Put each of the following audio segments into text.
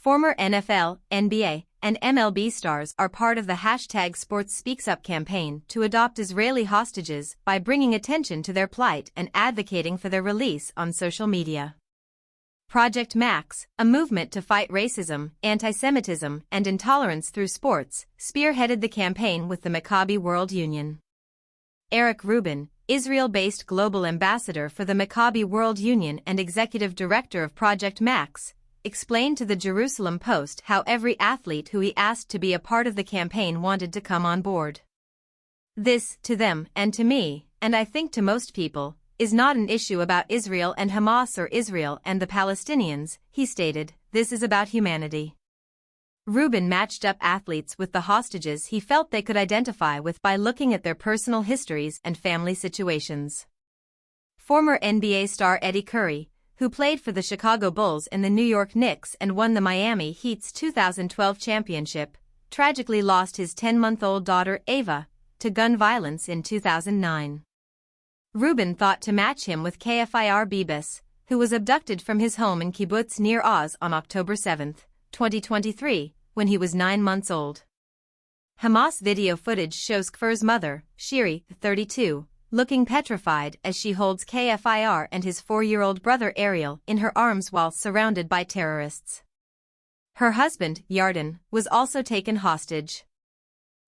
Former NFL, NBA, and MLB stars are part of the #SportsSpeaksUp campaign to adopt Israeli hostages by bringing attention to their plight and advocating for their release on social media. Project Max, a movement to fight racism, anti-Semitism, and intolerance through sports, spearheaded the campaign with the Maccabi World Union. Eric Rubin, Israel-based global ambassador for the Maccabi World Union and executive director of Project Max, explained to the Jerusalem Post how every athlete who he asked to be a part of the campaign wanted to come on board. This, to them and to me, and I think to most people, is not an issue about Israel and Hamas or Israel and the Palestinians, he stated. This is about humanity. Rubin matched up athletes with the hostages he felt they could identify with by looking at their personal histories and family situations. Former NBA star Eddy Curry, who played for the Chicago Bulls and the New York Knicks and won the Miami Heat's 2012 championship, tragically lost his 10-month-old daughter Ava to gun violence in 2009. Rubin thought to match him with Kfir Bibas, who was abducted from his home in Kibbutz Nir Oz on October 7, 2023, when he was 9 months old. Hamas video footage shows Kfir's mother, Shiri, 32, looking petrified as she holds Kfir and his 4-year-old brother Ariel in her arms while surrounded by terrorists. Her husband, Yarden, was also taken hostage.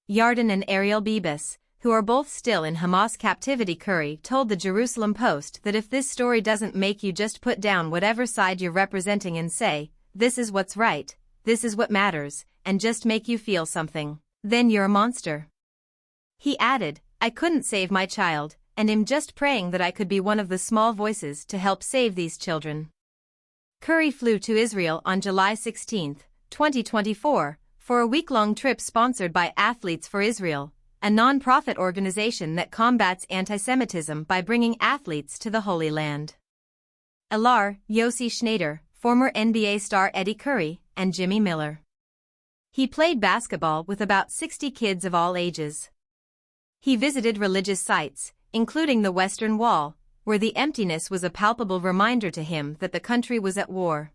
Yarden and Ariel Bibas, who are both still in Hamas captivity, Curry told the Jerusalem Post that if this story doesn't make you just put down whatever side you're representing and say, this is what's right, this is what matters, and just make you feel something, then you're a monster. He added, I couldn't save my child, and am just praying that I could be one of the small voices to help save these children. Curry flew to Israel on July 16, 2024, for a week-long trip sponsored by Athletes for Israel, a non-profit organization that combats anti-Semitism by bringing athletes to the Holy Land. Elar, Yossi Schneider, former NBA star Eddy Curry, and Jimmy Miller. He played basketball with about 60 kids of all ages. He visited religious sites, including the Western Wall, where the emptiness was a palpable reminder to him that the country was at war.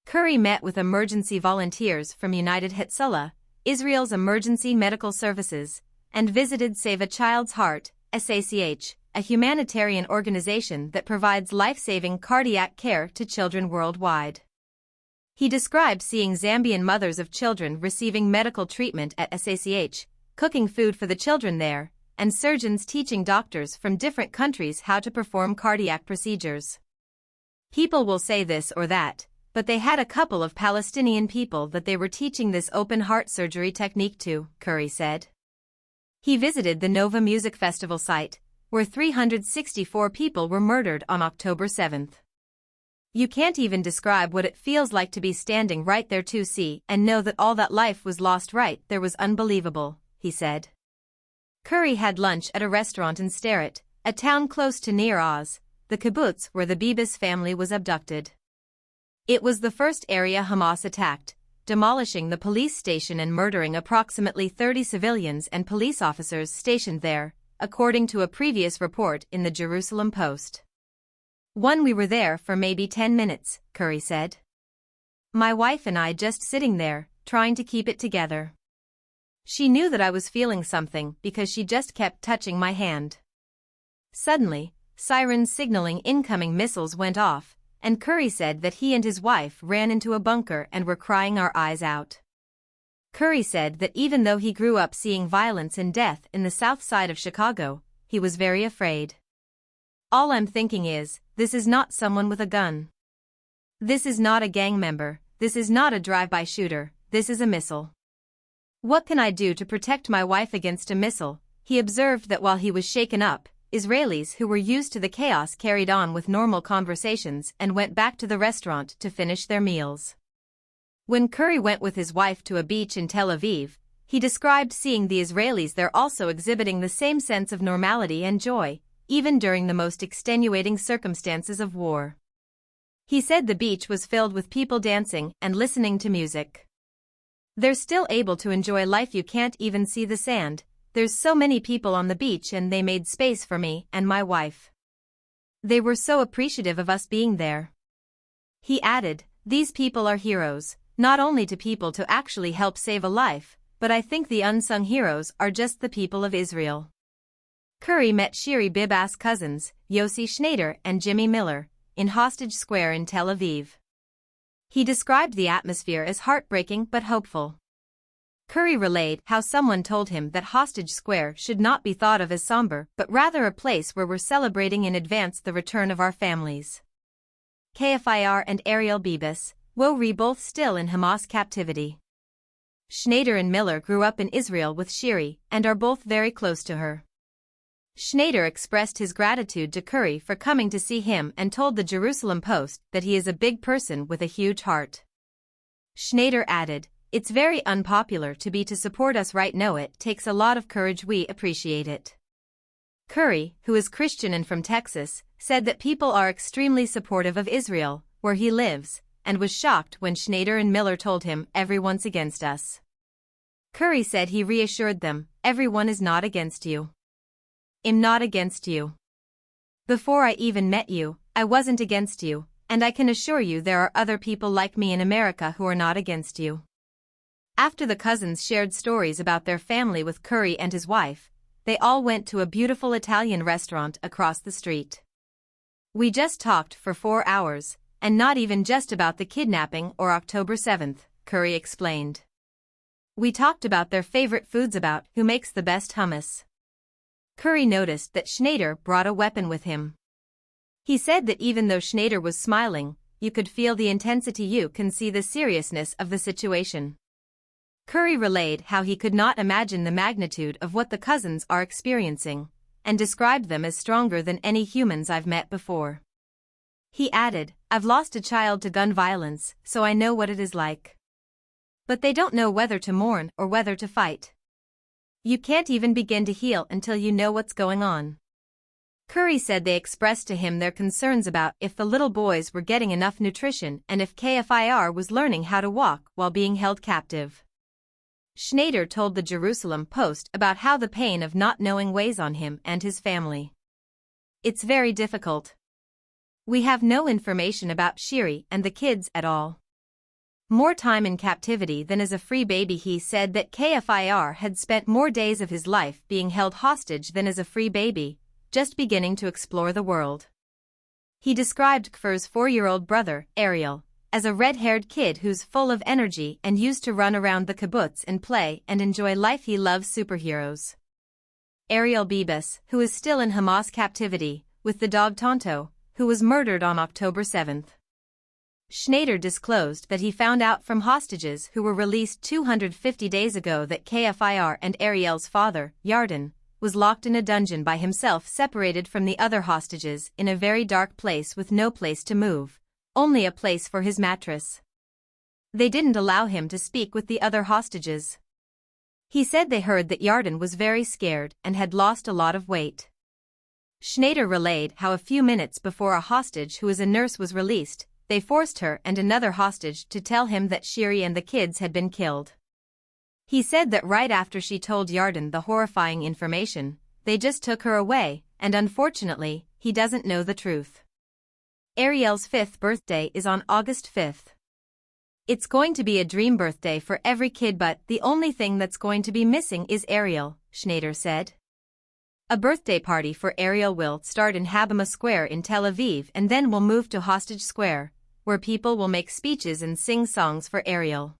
Curry met with emergency volunteers from United Hatzalah, Israel's emergency medical services, and visited Save a Child's Heart, SACH, a humanitarian organization that provides life-saving cardiac care to children worldwide. He described seeing Zambian mothers of children receiving medical treatment at SACH, cooking food for the children there, and surgeons teaching doctors from different countries how to perform cardiac procedures. People will say this or that, but they had a couple of Palestinian people that they were teaching this open-heart surgery technique to, Curry said. He visited the Nova Music Festival site, where 364 people were murdered on October 7. You can't even describe what it feels like to be standing right there to see and know that all that life was lost right there was unbelievable, he said. Curry had lunch at a restaurant in Sderot, a town close to Nir Oz, the kibbutz where the Bibas family was abducted. It was the first area Hamas attacked, demolishing the police station and murdering approximately 30 civilians and police officers stationed there, according to a previous report in the Jerusalem Post. We were there for maybe 10 minutes, Curry said. My wife and I just sitting there, trying to keep it together. She knew that I was feeling something because she just kept touching my hand. Suddenly, sirens signaling incoming missiles went off, and Curry said that he and his wife ran into a bunker and were crying our eyes out. Curry said that even though he grew up seeing violence and death in the south side of Chicago, he was very afraid. All I'm thinking is, this is not someone with a gun. This is not a gang member, this is not a drive-by shooter, this is a missile. What can I do to protect my wife against a missile? He observed that while he was shaken up, Israelis who were used to the chaos carried on with normal conversations and went back to the restaurant to finish their meals. When Curry went with his wife to a beach in Tel Aviv, he described seeing the Israelis there also exhibiting the same sense of normality and joy, even during the most extenuating circumstances of war. He said the beach was filled with people dancing and listening to music. They're still able to enjoy life. You can't even see the sand. There's so many people on the beach and they made space for me and my wife. They were so appreciative of us being there. He added, these people are heroes, not only to people to actually help save a life, but I think the unsung heroes are just the people of Israel. Curry met Kfir Bibas' cousins, Yossi Schneider and Jimmy Miller, in Hostage Square in Tel Aviv. He described the atmosphere as heartbreaking but hopeful. Curry relayed how someone told him that Hostage Square should not be thought of as somber but rather a place where we're celebrating in advance the return of our families. Kfir and Eddy Bibas, were both still in Hamas captivity. Schneider and Miller grew up in Israel with Kfir and are both very close to her. Schneider expressed his gratitude to Curry for coming to see him and told the Jerusalem Post that he is a big person with a huge heart. Schneider added, "It's very unpopular to support us right now. It takes a lot of courage. We appreciate it." Curry, who is Christian and from Texas, said that people are extremely supportive of Israel, where he lives, and was shocked when Schneider and Miller told him, "Everyone's against us." Curry said he reassured them, "Everyone is not against you. I'm not against you. Before I even met you, I wasn't against you, and I can assure you there are other people like me in America who are not against you." After the cousins shared stories about their family with Curry and his wife, they all went to a beautiful Italian restaurant across the street. "We just talked for 4 hours, and not even just about the kidnapping or October 7th, Curry explained. "We talked about their favorite foods, about who makes the best hummus." Curry noticed that Schneider brought a weapon with him. He said that even though Schneider was smiling, you could feel the intensity. You can see the seriousness of the situation. Curry relayed how he could not imagine the magnitude of what the cousins are experiencing, and described them as stronger than any humans I've met before. He added, "I've lost a child to gun violence, so I know what it is like. But they don't know whether to mourn or whether to fight. You can't even begin to heal until you know what's going on." Curry said they expressed to him their concerns about if the little boys were getting enough nutrition and if Kfir was learning how to walk while being held captive. Schneider told the Jerusalem Post about how the pain of not knowing weighs on him and his family. "It's very difficult. We have no information about Kfir and the kids at all. More time in captivity than as a free baby." He said that Kfir had spent more days of his life being held hostage than as a free baby, just beginning to explore the world. He described Kfir's 4-year-old brother, Ariel, as a red-haired kid who's full of energy and used to run around the kibbutz and play and enjoy life. He loves superheroes. Eddy Bibas, who is still in Hamas captivity, with the dog Tonto, who was murdered on October 7th. Schneider disclosed that he found out from hostages who were released 250 days ago that Kfir and Ariel's father, Yarden, was locked in a dungeon by himself, separated from the other hostages in a very dark place with no place to move, only a place for his mattress. They didn't allow him to speak with the other hostages. He said they heard that Yarden was very scared and had lost a lot of weight. Schneider relayed how a few minutes before a hostage who is a nurse was released, they forced her and another hostage to tell him that Kfir and the kids had been killed. He said that right after she told Yarden the horrifying information, they just took her away, and unfortunately, he doesn't know the truth. Ariel's 5th birthday is on August 5th. "It's going to be a dream birthday for every kid, but the only thing that's going to be missing is Ariel," Schneider said. A birthday party for Ariel will start in Habima Square in Tel Aviv and then will move to Hostage Square, where people will make speeches and sing songs for Ariel.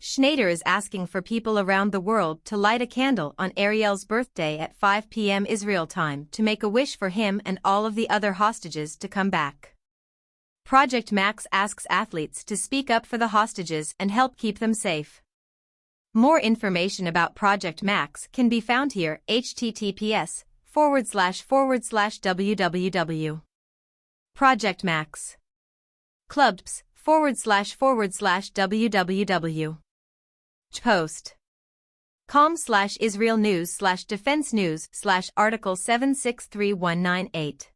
Schneider is asking for people around the world to light a candle on Ariel's birthday at 5 p.m. Israel time to make a wish for him and all of the other hostages to come back. Project Max asks athletes to speak up for the hostages and help keep them safe. More information about Project Max can be found here: https://www. Project Max. clubs//www. Post. com/Israel News/Defense News/article 763198.